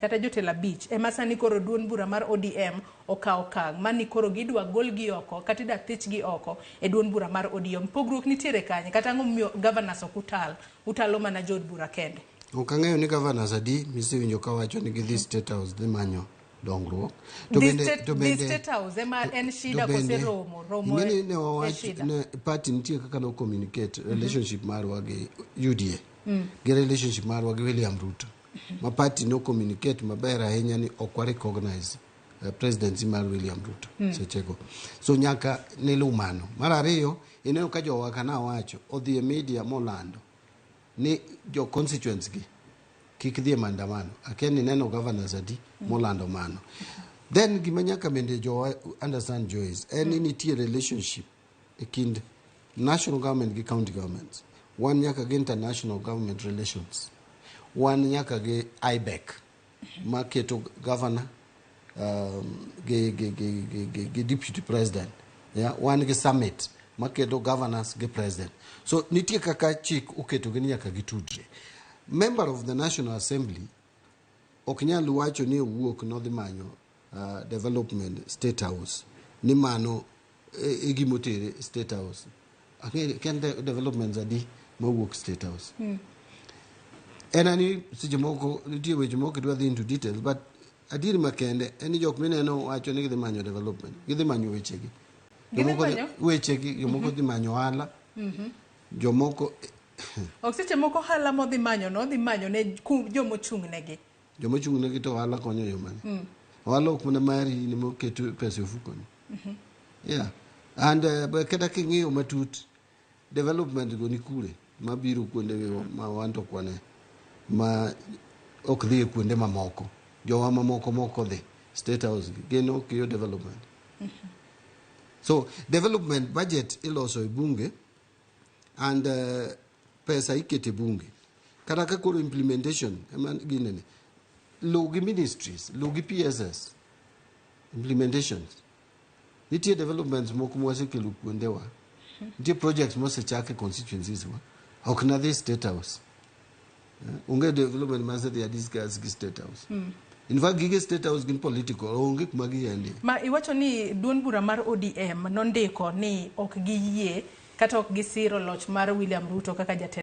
kata jotelo abich ema sani koro duond bura mar ODM okawo okang' mani koro gidwa golgi oko kata idwa thichgi oko e duond bura mar ODM. Pogruok nitiere kanye kata ang'o momiyo governors ok utalo mana jood bura kende? Ok ang'eyo ni governors adi misewinjo ka wacho ni gidhi State House dhi manyo dongruok. To bende State House ema en shida kose romo ne wawacho ne party nitie kaka no communicate relationship marwa gi UDA gi relationship marwa gi William Ruto. Ma party no communicate maber ahinya ni ok recognize presidency mar William Ruto sechego. So nyaka ne lumano. Mar ariyo ineno ka jowa kana wacho odhi e media molando ni jo constituents gi kik dhi mandamano. Akia ni neno governors adi molando mano. Then gima nyaka bende jo understand Joyce en nitie relationship e kind national government gi county governments. One nyaka gi international government relations. One nyaka gi IBEC maketo governor gi deputy president. Yeah, one gi summit maketo governors gi president. So nitie kaka chik uketo gi nyaka gi tudre. Member of the National Assembly ok nyal wacho ni owuok no dhi manyo development State House ni mano gimotere State House. Can developments adi mawuok State House? Enani sije moko nitie weche moko dwa dhi into details, but adiri makende eni jok mineno wacho ni gidhi manyo development, gidhi manyo wechegi. Jomoko dhi manyo hala. Jomoko Oksiche moko hala modhi manyo no dhi manyo ne jomochung' negi. Jomochung' negi to hala konyo jomani. Hala ok mana mari ni moketo pesa ofuko ni. Yeah. And kata king'iyo matut development go ni kure mabiro kuonde ma wanto kwane ma ok dhi kuonde mamoko. Jowa mamoko dhi State House geno kiyo development. So development budget iloso e bunge and pesa ikete bunge. Kata ka koro implementation ginene logi ministries, logi PSS implementations. Nitie developments moko mwasekelo kuondewa. Nitie projects mosechake constituencies wa. Ok na dhi State House. Onge development masedhi discuss gi State House. In fact gige State House gin political onge kuma giende. Ma iwacho ni duond bura mar ODM nondiko ni ok giyie kata ok gisiro loch mar William Ruto kaka jatend